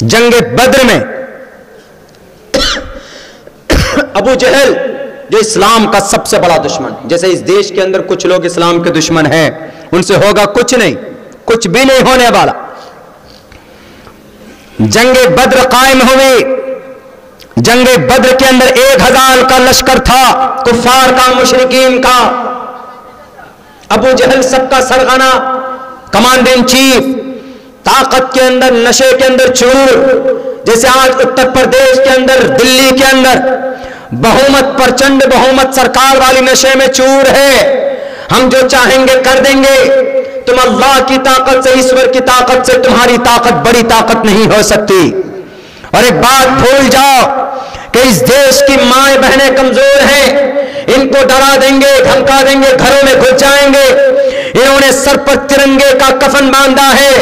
جنگ بدر میں ابو جہل جو اسلام کا سب سے بڑا دشمن، جیسے اس دیش کے اندر کچھ لوگ اسلام کے دشمن ہیں، ان سے ہوگا کچھ نہیں، کچھ بھی نہیں ہونے والا۔ جنگ بدر قائم ہوئی، جنگ بدر کے اندر 1000 کا لشکر تھا، کفار کا، مشرکین کا۔ ابو جہل سب کا سرغنہ، کمانڈر ان چیف، طاقت کے اندر، نشے کے اندر چور، جیسے آج اتر پردیش کے اندر، دلی کے اندر بہومت، پرچنڈ بہومت سرکار والی نشے میں چور ہے، ہم جو چاہیں گے کر دیں گے، تم اللہ کی طاقت سے، ایشور کی طاقت سے تمہاری طاقت بڑی طاقت نہیں ہو سکتی۔ اور ایک بات بھول جاؤ کہ اس دیش کی مائیں بہنیں کمزور ہیں، ان کو ڈرا دیں گے، دھمکا دیں گے، گھروں میں گھس جائیں گے۔ انہوں نے سر پر ترنگے کا کفن باندھا ہے۔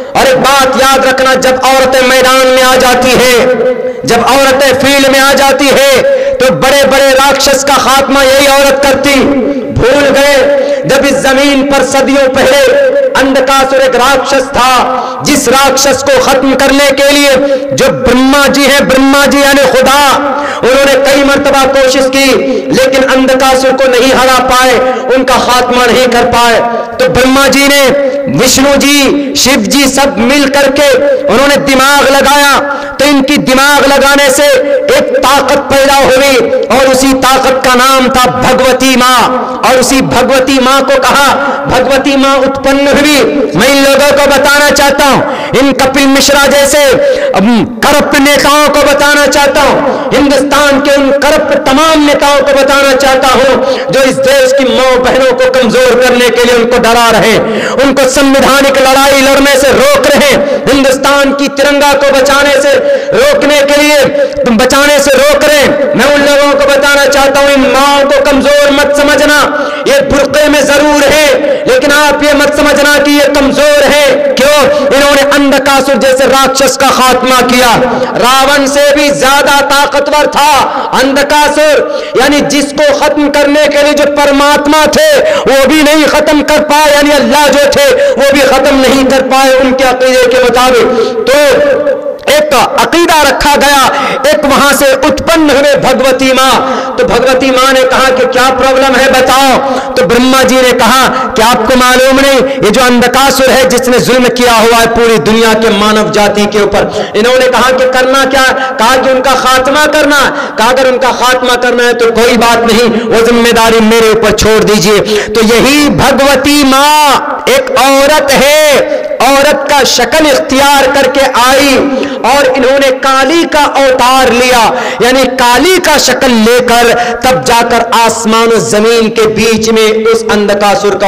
اور ایک بات یاد رکھنا، جب عورتیں میدان میں آ جاتی ہے، جب عورتیں فیلڈ میں آ جاتی ہے تو بڑے بڑے راکشس کا خاتمہ یہی عورت کرتی۔ بھول گئے جب اس زمین پر صدیوں پہلے اندکاسر ایک راکشس تھا، جس راکشس کو ختم کرنے کے لیے جو برہما جی ہیں، برہما جی یعنی خدا، انہوں نے کئی مرتبہ کوشش کی لیکن اندکاسر کو نہیں ہرا پائے، ان کا خاتمہ نہیں کر پائے۔ تو برہما جی نے، وشنو جی، شیو جی سب مل کر کے انہوں نے دماغ لگایا، تو ان کی دماغ لگانے سے ایک طاقت پیدا ہوئی، اور اسی طاقت کا نام تھا بھگوتی ماں۔ اور اسی بھگوتی ماں کو کہا، بھگوتی ماں اتپن ہوئی۔ میں ان لوگوں کو بتانا چاہتا ہوں، ان کپل مشرا جیسے کرپٹ نیتاؤں کو بتانا چاہتا ہوں، ہندوستان کے ان کرپٹ تمام نیتاؤں کو بتانا چاہتا ہوں جو اس دیش کی ماں بہنوں کو کمزور کرنے کے لیے ان کو ڈرا رہے، ان کو سنویدھانک لڑائی لڑنے سے روک رہے، ہندوستان کی ترنگا کو بچانے سے روکنے کے لیے بچانے سے روک رہے۔ میں ان لوگوں کو بتانا چاہتا ہوں، ان ماں کو کمزور مت سمجھنا، یہ برقعے میں ضرور ہے لیکن آپ یہ مت سمجھنا کہ یہ کمزور ہے۔ کیوں؟ انہوں نے اندکاسر جیسے راکشس کا خاتمہ کیا۔ راون سے بھی زیادہ طاقتور تھا اندکاسر، یعنی جس کو ختم کرنے کے لیے جو پرماتما تھے وہ بھی نہیں ختم کر پائے، یعنی اللہ جو تھے وہ بھی ختم نہیں کر پائے ان کے عقیدے کے مطابق۔ تو ایک عقیدہ رکھا گیا، ایک وہاں سے اتپن ہوئے بھگوتی ماں۔ تو بھگوتی ماں نے کہا کہ کیا پرابلم ہے بتاؤ۔ تو برہما جی نے کہا کہ آپ کو معلوم نہیں، یہ جو اندکاسر ہے جس نے ظلم کیا ہوا ہے پوری دنیا کے مانو جاتی کے اوپر، انہوں نے کہا کہ کرنا کیا؟ کہا کہ ان کا خاتمہ کرنا۔ کہا اگر ان کا خاتمہ کرنا ہے تو کوئی بات نہیں، وہ ذمہ داری میرے اوپر چھوڑ دیجئے۔ تو یہی بھگوتی ماں ایک عورت ہے، عورت کا شکل اختیار کر کے آئی اور انہوں نے کالی کا اوتار لیا، یعنی کالی کا شکل لے کر تب جا کر آسمان و زمین کے بیچ میں اس اندکاسر کا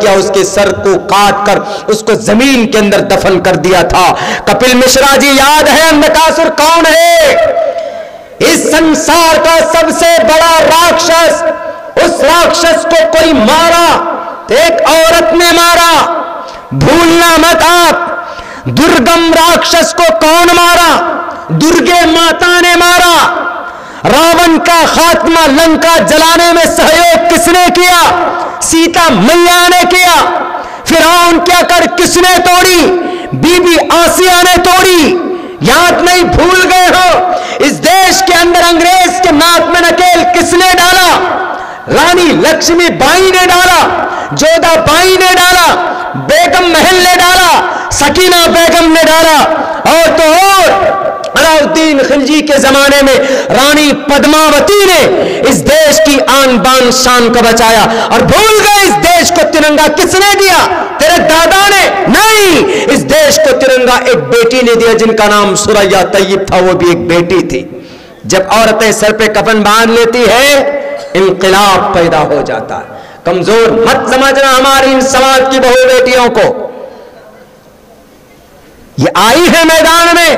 کیا، اس کے سر کو کاٹ کر اس کو زمین کے اندر دفن کر دیا تھا۔ کپل مشرا جی یاد ہے اندکاسر کون ہے؟ اس سنسار کا سب سے بڑا راکشس۔ اس راکشس کو کوئی مارا، ایک عورت نے مارا۔ بھولنا مت آپ، درگم راکشس کو کون مارا؟ درگے ماتا نے مارا۔ راون کا خاتمہ لنکا جلانے میں سہیوگ کس نے کیا؟ سیتا میاں نے کیا۔ فرعون کیا کر کس نے توڑی؟ بی بی آسیہ نے توڑی۔ یاد نہیں بھول گئے ہو؟ اس دیش کے اندر انگریز کے ناک میں نکیل کس نے ڈالا؟ رانی لکشمی بائی نے ڈالا، جودا بائی نے ڈالا، بیگم محل نے ڈالا، سکینہ بیگم نے ڈالا، اور تو اور علاؤالدین خلجی کے زمانے میں رانی پدماوتی نے اس دیش کی آن بان شان کو بچایا۔ اور بھول گئے اس دیش کو ترنگا کس نے دیا؟ تیرے دادا نے نہیں، اس دیش کو ترنگا ایک بیٹی نے دیا جن کا نام ثریا طیب تھا، وہ بھی ایک بیٹی تھی۔ جب عورتیں سر پہ کفن باندھ لیتی ہے انقلاب پیدا ہو جاتا ہے۔ کمزور مت سمجھنا ہماری ان سماج کی بہو بیٹیوں کو، یہ آئی ہے میدان میں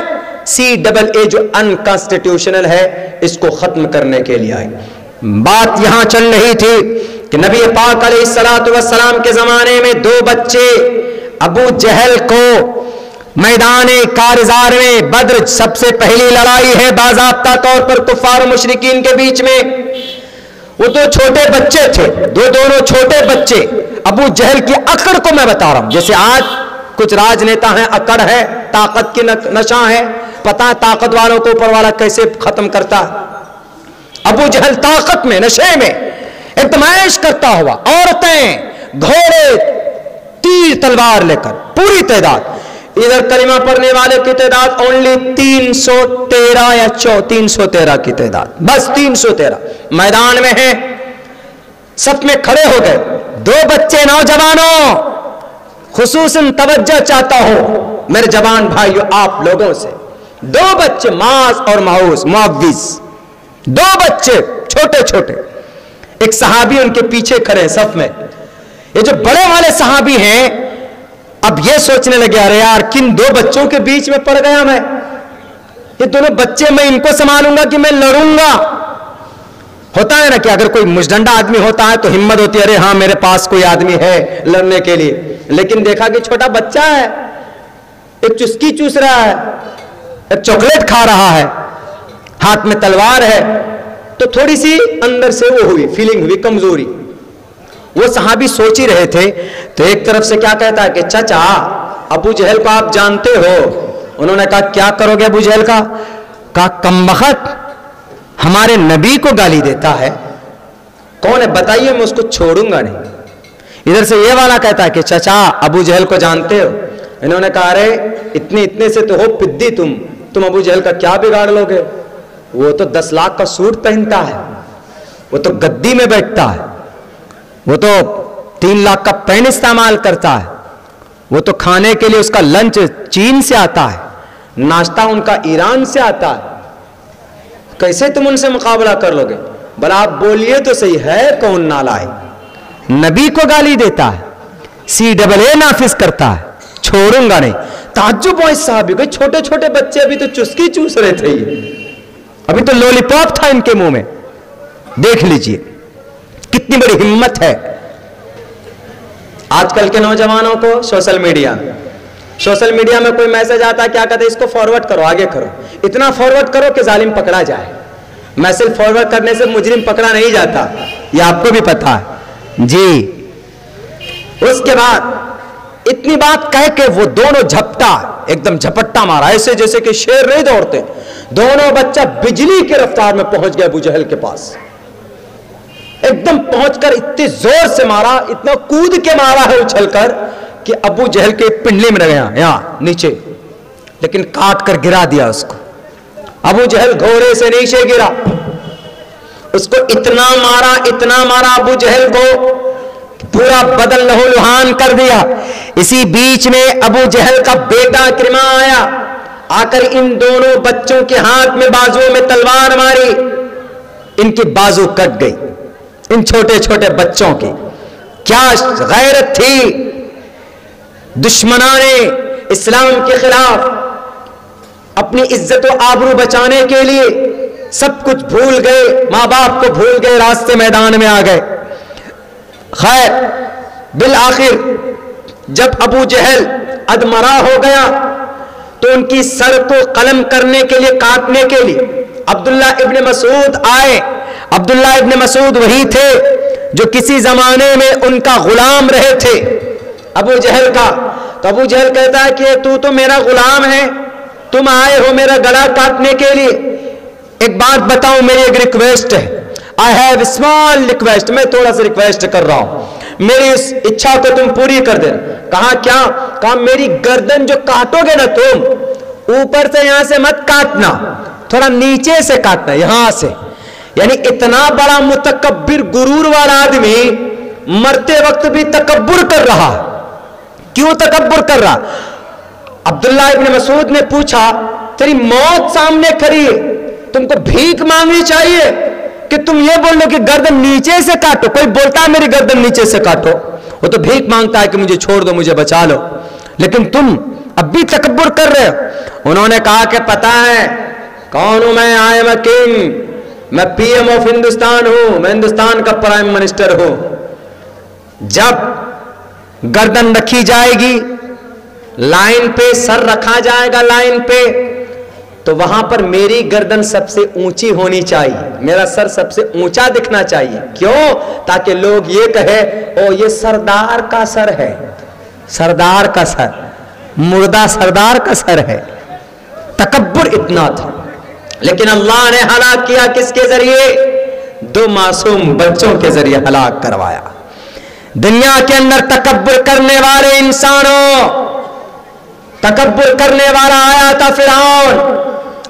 CAA جو انکانسٹیٹیوشنل ہے اس کو ختم کرنے کے لیے آئی۔ بات یہاں چل رہی تھی کہ نبی پاک علیہ الصلوۃ والسلام کے زمانے میں 2 بچے ابو جہل کو میدان کارزار میں، بدر سب سے پہلی لڑائی ہے باضابطہ طور پر کفار و مشرکین کے بیچ میں، وہ 2 چھوٹے بچے تھے، دونوں چھوٹے بچے۔ ابو جہل کی اکڑ کو میں بتا رہا ہوں، جیسے آج کچھ راجنیتا ہیں اکڑ ہے, طاقت کی نشہ ہے, پتہ طاقت والوں کو اوپر والا کیسے ختم کرتا ہے. ابو جہل طاقت میں, نشے میں ازمائش کرتا ہوا, عورتیں, گھوڑے, تیر تلوار لے کر پوری تعداد. ادھر کلمہ پڑھنے والے کی تعداد اونلی 313 یا 313 کی تعداد, بس 313 میدان میں ہیں. صف میں کھڑے ہو گئے. دو بچے نوجوانوں, خصوصاً توجہ چاہتا ہوں میرے جوان بھائیو آپ لوگوں سے, دو بچے معاذ اور معوذ, دو بچے چھوٹے چھوٹے, ایک صحابی ان کے پیچھے کھڑے ہیں صف میں. یہ جو بڑے والے صحابی ہیں اب یہ سوچنے لگے ارے یار کن دو بچوں کے بیچ میں پڑ گیا میں, یہ دونوں بچے میں ان کو سنبھالوں گا کہ میں لڑوں گا. ہوتا ہے نا کہ اگر کوئی مجڈنڈا آدمی ہوتا ہے تو ہمت ہوتی ہے ارے ہاں میرے پاس کوئی آدمی ہے لڑنے کے لیے, لیکن دیکھا کہ چھوٹا بچہ ہے, ایک چسکی چوس رہا ہے, ایک چاکلیٹ کھا رہا ہے, ہاتھ میں تلوار ہے, تو تھوڑی سی اندر سے وہ ہوئی فیلنگ ہوئی کمزوری. وہ صحابی سوچ ہی رہے تھے تو ایک طرف سے کیا کہتا ہے کہ چچا ابو جہل کو آپ جانتے ہو. انہوں نے کہا کیا کرو گے ابو جہل کا؟ کہا کمبخت ہمارے نبی کو گالی دیتا ہے. کون ہے بتائیے, میں اس کو چھوڑوں گا نہیں. ادھر سے یہ والا کہتا ہے کہ چچا ابو جہل کو جانتے ہو. انہوں نے کہا ارے اتنے سے تو ہو پدی, تم ابو جہل کا کیا بگاڑ لو گے؟ وہ تو 10 لاکھ کا سوٹ پہنتا ہے, وہ تو گدی میں بیٹھتا ہے, وہ تو 3 لاکھ کا پین استعمال کرتا ہے, وہ تو کھانے کے لیے اس کا لنچ چین سے آتا ہے, ناشتہ ان کا ایران سے آتا ہے. کیسے تم ان سے مقابلہ کر لو گے؟ بھلا آپ بولیے تو صحیح ہے کون نالائق, نبی کو گالی دیتا ہے, CAA نافذ کرتا ہے, چھوڑوں گا نہیں. تعجب ہوا اس صحابی کو, چھوٹے چھوٹے بچے ابھی تو چسکی چوس رہے تھے, ابھی تو لولی پاپ تھا ان کے منہ میں. دیکھ لیجئے کتنی بڑی ہمت ہے. آج کل کے نوجوانوں کو سوشل میڈیا میں کوئی میسج آتا ہے, کیا کہتے ہیں اس کو فارورڈ کرو, آگے کرو, اتنا فارورڈ کرو کہ ظالم پکڑا جائے. میسج فارورڈ کرنے سے مجرم پکڑا نہیں جاتا, یہ آپ کو بھی پتا ہے جی. اس کے بعد اتنی بات کہہ کے وہ دونوں جھپٹا, ایک دم جھپٹا مارا, ایسے جیسے کہ شیر نہیں دوڑتے. دونوں بچہ بجلی کے رفتار میں پہنچ گئے ابو جہل کے پاس, ایک دم پہنچ کر اتنے زور سے مارا, اتنا کود کے مارا ہے اچھل کر کہ ابو جہل کے پنڈلی میں گیا یہاں نیچے, لیکن کاٹ کر گرا دیا اس کو. ابو جہل گھوڑے سے نیچے گرا, اس کو اتنا مارا ابو جہل کو پورا بدن لہو لہان کر دیا. اسی بیچ میں ابو جہل کا بیٹا کرما آیا, آ کر ان دونوں بچوں کے ہاتھ میں بازو میں تلوار ماری, ان کی بازو کٹ گئی. ان چھوٹے چھوٹے بچوں کی کیا غیرت تھی, دشمنان اسلام کے خلاف اپنی عزت و آبرو بچانے کے لیے سب کچھ بھول گئے, ماں باپ کو بھول گئے, راستے میدان میں آ گئے. خیر بالآخر جب ابو جہل ادمرا ہو گیا تو ان کی سر کو قلم کرنے کے لیے, کاٹنے کے لیے عبداللہ ابن مسعود آئے. عبداللہ ابن مسعود وہی تھے جو کسی زمانے میں ان کا غلام رہے تھے ابو جہل کا. تو ابو جہل کہتا ہے کہ تو میرا غلام ہے, تم آئے ہو میرا گلا کاٹنے کے لیے. ایک بات بتاؤں, میری ایک ریکویسٹ ہے, I have a small request, میں تھوڑا سا ریکویسٹ کر رہا ہوں, میری اس اچھا کو تم پوری کر دینا. کہا کیا؟ کہا میری گردن جو کاٹو گے نا تم, اوپر سے یہاں سے مت کاٹنا, تھوڑا نیچے سے کاٹنا, یہاں سے. یعنی اتنا بڑا متکبر غرور والا آدمی مرتے وقت بھی تکبر کر رہا. کیوں تکبر کر رہا؟ عبداللہ ابن مسعود نے پوچھا تیری موت سامنے کھڑی ہے, تم کو بھیک مانگنی چاہیے کہ تم یہ بول لو کہ گردن نیچے سے کاٹو. کوئی بولتا ہے میری گردن نیچے سے کاٹو, وہ تو بھیک مانگتا ہے کہ مجھے چھوڑ دو, مجھے بچا لو, لیکن تم اب بھی تکبر کر رہے ہو. انہوں نے کہا کہ پتا ہے کون ہوں میں, آئی ایم اے کنگ, میں PM آف ہندوستان ہوں, میں ہندوستان کا پرائم منسٹر ہوں. جب گردن رکھی جائے گی لائن پہ, سر رکھا جائے گا لائن پہ, تو وہاں پر میری گردن سب سے اونچی ہونی چاہیے, میرا سر سب سے اونچا دکھنا چاہیے. کیوں؟ تاکہ لوگ یہ کہے او یہ سردار کا سر ہے, سردار کا سر. مردہ سردار کا سر ہے. تکبر اتنا تھا. لیکن اللہ نے ہلاک کیا کس کے ذریعے؟ 2 معصوم بچوں کے ذریعے ہلاک کروایا. دنیا کے اندر تکبر کرنے والے انسانوں، تکبر کرنے والا آیا تھا فرعون.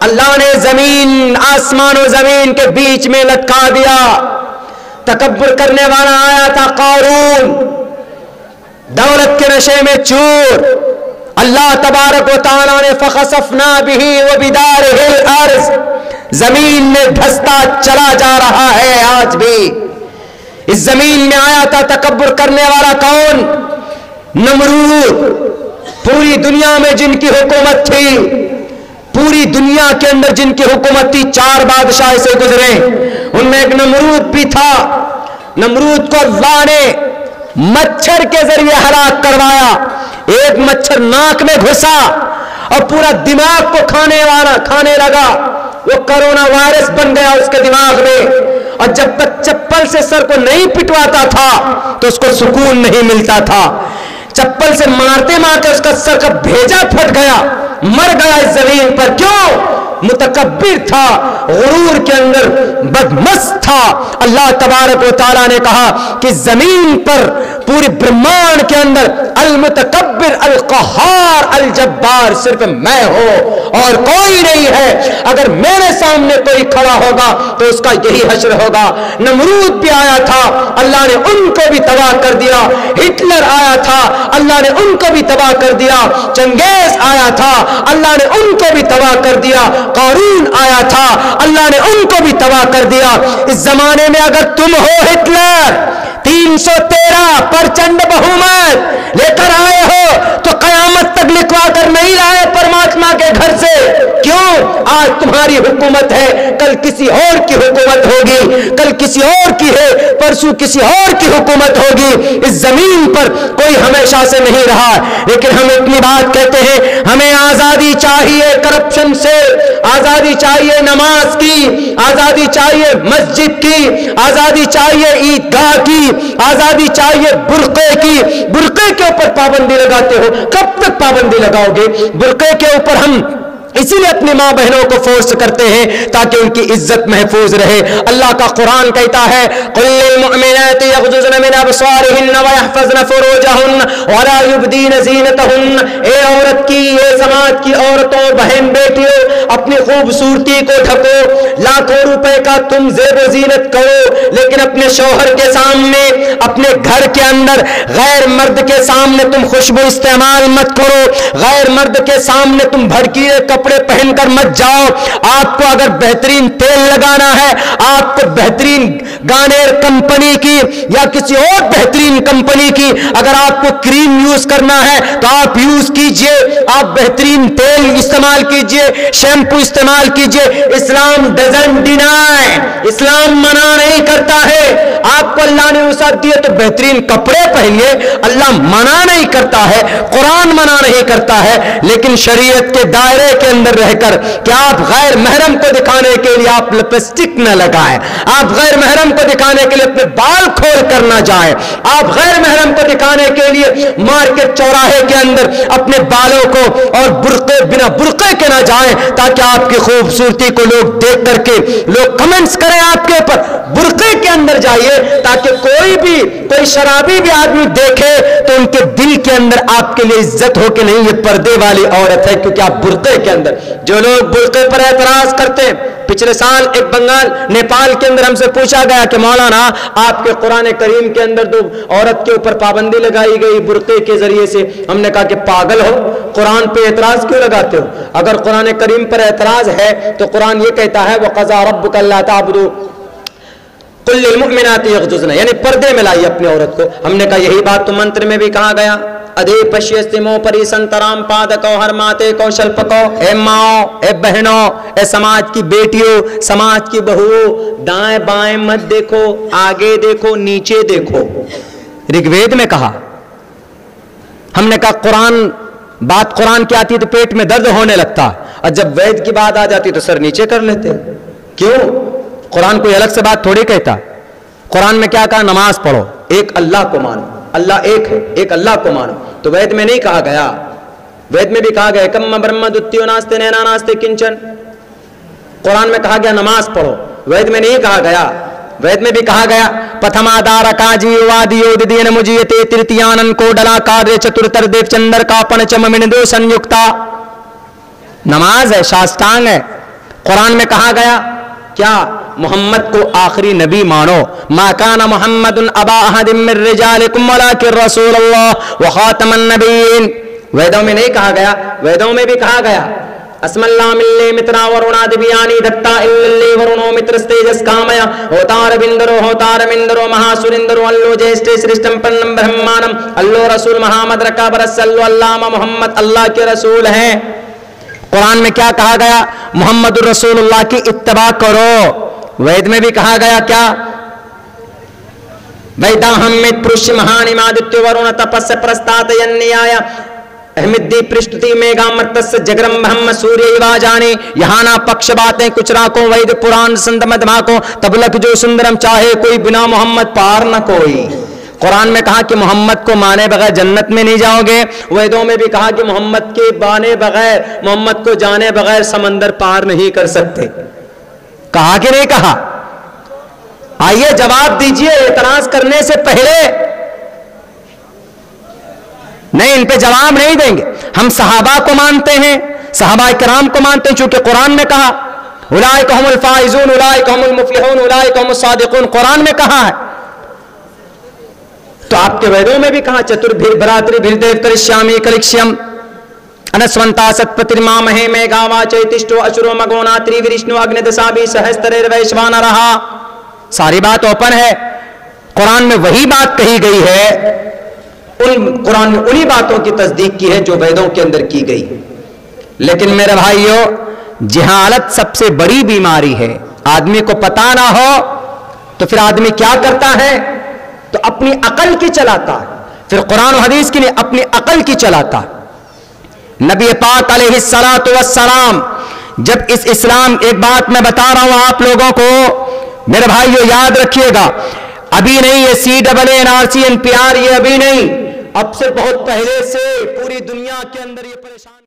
اللہ نے زمین، آسمان و زمین کے بیچ میں لٹکا دیا. تکبر کرنے والا آیا تھا قارون، دولت کے نشے میں چور. اللہ تبارک و تعالیٰ نے فخسفنا بہ وبدارہ الارض، زمین میں دھستا چلا جا رہا ہے. آج بھی اس زمین میں آیا تھا تکبر کرنے والا کون؟ نمرود. پوری دنیا میں جن کی حکومت تھی، پوری دنیا کے اندر جن کی حکومت تھی، 4 بادشاہ سے گزرے، ان میں ایک نمرود بھی تھا. نمرود کو اللہ نے مچھر کے ذریعے ہلاک کروایا. ایک مچھر ناک میں گھسا اور پورا دماغ کو کھانے لگا. وہ کرونا وائرس بن گیا اس کے دماغ میں. اور جب تک چپل سے سر کو نہیں پٹواتا تھا تو اس کو سکون نہیں ملتا تھا. چپل سے مارتے مارتے اس کا سر کا بھیجا پھٹ گیا، مر گیا اس زمین پر. کیوں؟ متکبر تھا، غرور کے اندر بدمست تھا. اللہ تبارک و تعالیٰ نے کہا کہ زمین پر پورے برہمانڈ کے اندر المتکبر القہار الجبار صرف میں ہوں اور کوئی نہیں ہے. اگر میرے سامنے کوئی کھڑا ہوگا تو اس کا یہی حشر ہوگا. نمرود بھی آیا تھا، اللہ نے ان کو بھی تباہ کر دیا. ہٹلر آیا تھا، اللہ نے ان کو بھی تباہ کر دیا. چنگیز آیا تھا، اللہ نے ان کو بھی تباہ کر دیا. قارون آیا تھا، اللہ نے ان کو بھی تباہ کر دیا. اس زمانے میں اگر تم ہو ہٹلر، 313 پرچنڈ بہومت لے کر آئے ہو تو قیامت تک لکھوا کر نہیں لائے پرماتما کے گھر سے. کیوں؟ آج تمہاری حکومت ہے، کل کسی اور کی حکومت ہوگی، کل کسی اور کی ہے، پرسوں کسی اور کی حکومت ہوگی. اس زمین پر کوئی ہمیشہ سے نہیں رہا. لیکن ہم اتنی بات کہتے ہیں، ہمیں آزادی چاہیے کرپشن سے، آزادی چاہیے نماز کی، آزادی چاہیے مسجد کی، آزادی چاہیے عیدگاہ کی، آزادی چاہیے برقعے کی. برقعے کے اوپر پابندی لگاتے ہو، کب تک پابندی لگاؤ گے؟ برقعے کے اوپر ہم اسی لیے اپنی ماں بہنوں کو فورس کرتے ہیں تاکہ ان کی عزت محفوظ رہے. اللہ کا قرآن کہتا ہے قل للمؤمنات یغضضن من ابصارهن ويحفظن فروجهن ولا يبدين زینتهن. اے عورت کی، اے سماج کی عورتوں، بہن بیٹیوں، اپنی خوبصورتی کو ڈھکو. لاکھوں روپے کا تم زیب و زینت کرو، لیکن اپنے شوہر کے سامنے، اپنے گھر کے اندر غیر مرد کے سامنے تم خوشبو استعمال مت کرو. غیر مرد کے سامنے تم بھڑکیلے کپڑے پہن کر مت جاؤ. آپ کو اگر بہترین تیل لگانا ہے، آپ کو بہترین گانیر کمپنی کی یا کسی اور بہترین کمپنی کی اگر آپ کو کریم یوز کرنا ہے تو آپ یوز کیجئے. آپ بہترین تیل استعمال کیجئے، شیمپو استعمال کیجئے. اسلام ڈزنٹ ڈینائی، اسلام منع نہیں کرتا ہے. آپ کو اللہ نے وسعت دی ہے تو بہترین کپڑے پہنیے. اللہ منع نہیں کرتا ہے، قرآن منع نہیں کرتا ہے. لیکن شریعت کے دائرے کے اندر رہ کر کہ آپ غیر محرم کو دکھانے کے لیے آپ لپسٹک نہ لگائیں، آپ غیر محرم کو دکھانے کے لیے اپنے بال کھول کر نہ جائیں، آپ غیر محرم کو دکھانے کے لیے مارکیٹ چوراہے کے اندر اپنے بالوں کو اور برقعے بنا برقعے کے نہ جائیں تاکہ آپ کی خوبصورتی کو لوگ دیکھ کر کے لوگ کمنٹس کریں آپ کے اوپر. برقعے کے اندر جائیے تاکہ کوئی شرابی بھی آدمی دیکھے تو ان کے دل کے اندر آپ کے لیے عزت ہو کہ نہیں یہ پردے والی عورت ہے، کیونکہ آپ برقعے کے اندر. جو لوگ برقعے پر اعتراض کرتے ہیں، پچھلے سال ایک بنگال نیپال کے اندر ہم سے پوچھا گیا کہ مولانا آپ کے قرآن کریم کے اندر تو عورت کے اوپر پابندی لگائی گئی برقعے کے ذریعے سے. ہم نے کہا کہ پاگل ہو، قرآن پہ اعتراض کیوں لگاتے ہو؟ اگر قرآن کریم پر اعتراض ہے تو قرآن یہ کہتا ہے وَقَضَىٰ رَبُّكَ أَلَّا تَعْبُدُوا قُل لِّلْمُؤْمِنَاتِ يَغْضُضْنَ، یعنی پردے میں لائیے اپنی عورت کو. ہم نے کہا یہی بات تو منتر میں بھی کہا گیا ادے پشیستمو پری سنترام پادکو ہر ماتے کو شلپکو. اے ماں، اے بہنوں، اے سماج کی بیٹیوں، سماج کی بہوؤں، دائیں بائیں مت دیکھو، آگے دیکھو، نیچے دیکھو. رگ وید میں کہا. ہم نے کہا قرآن کی آتی تو پیٹ میں درد ہونے لگتا، اور جب وید کی بات آ جاتی تو سر نیچے کر لیتے. کیوں؟ قرآن کوئی الگ سے بات تھوڑی کہتا. قرآن میں کیا کہا؟ نماز پڑھو، ایک اللہ کو مانو، اللہ ایک ہے، ایک اللہ کو مانو. تو وید میں نہیں کہا گیا وید میں بھی کہا گیا کم برہم دتیو ناستے نینا ناستے کنچن. قرآن میں کہا گیا نماز پڑھو, وید میں نہیں کہا گیا. وید میں بھی کہا گیا پتھما دارا کاجی وادیو دین مجیتے ترتیانن کو ڈلا کارے چترتر دیو چندر کا پنچم مندو سنیکتا. نماز ہے, شاستانگ ہے. قرآن میں کہا گیا کیا محمد کو آخری نبی مانو. ما کان محمد ابا احد من رجالکم ولکن رسول اللہ وخاتم النبیین. ویدوں میں نہیں کہا گیا, ویدوں میں بھی کہا گیا اسم اللہ ملے مترا ورونا دبیانی دتا اللی ورونو مترستیجس کامیا ہوتار بندرو ہوتار مندرو مہا سرندرو اللو جیسٹے سرشتم پنم برہمانم اللو رسول محمد رکا برسلو اللہم محمد اللہ کے رسول ہیں. قرآن میں کیا کہا گیا محمد الرسول اللہ کی اتباع کرو. وید میں بھی کہا گیا کیا ویداہم مت پرش مہانی مادتیو ورون تپس پرستات ینیایا احمدی پرشتی میگا مرتس جگرم بہم سوری واجانی. یہاں نہ پکش باتیں کچھ راکوں وید پران سند مدھماکوں تبلک جو سندرم چاہے کوئی بنا محمد پار نہ کوئی. قرآن میں کہا کہ محمد کو مانے بغیر جنت میں نہیں جاؤ گے. ویدوں میں بھی کہا کہ محمد کے بانے بغیر, محمد کو جانے بغیر سمندر پار نہیں کر سکتے. کہا کہ نہیں کہا؟ آئیے جواب دیجئے اعتراض کرنے سے پہلے. نہیں, ان پہ جواب نہیں دیں گے. ہم صحابہ کو مانتے ہیں, صحابہ کرام کو مانتے ہیں, چونکہ قرآن میں کہا اولئک هم الفائزون اولئک هم المفلحون اولئک هم الصادقون. قرآن میں کہا ہے. تو آپ کے ویدوں میں بھی کہا چتر براتری بھردیو کرشیامی کلکشیم انسونتا ستپترما مہے میں گاوا چیتشٹو اشرو مگونا تری ورشنو اگندسابی سہستریر ویشوان رہا. ساری بات اوپن ہے. قرآن میں وہی بات کہی گئی ہے, قرآن نے انہی باتوں کی تصدیق کی ہے جو ویدوں کے اندر کی گئی. لیکن میرے بھائیو, جہالت سب سے بڑی بیماری ہے. آدمی کو پتا نہ ہو تو پھر آدمی کیا کرتا ہے, تو اپنی عقل کی چلاتا ہے. پھر قرآن و حدیث کی نہیں, اپنی عقل کی چلاتا ہے. نبی پاک علیہ السلام جب اس اسلام, ایک بات میں بتا رہا ہوں آپ لوگوں کو میرے بھائیو, یاد رکھیے گا, ابھی نہیں یہ CAA NRC NPR, یہ ابھی نہیں, اب سے بہت پہلے سے پوری دنیا کے اندر یہ پریشان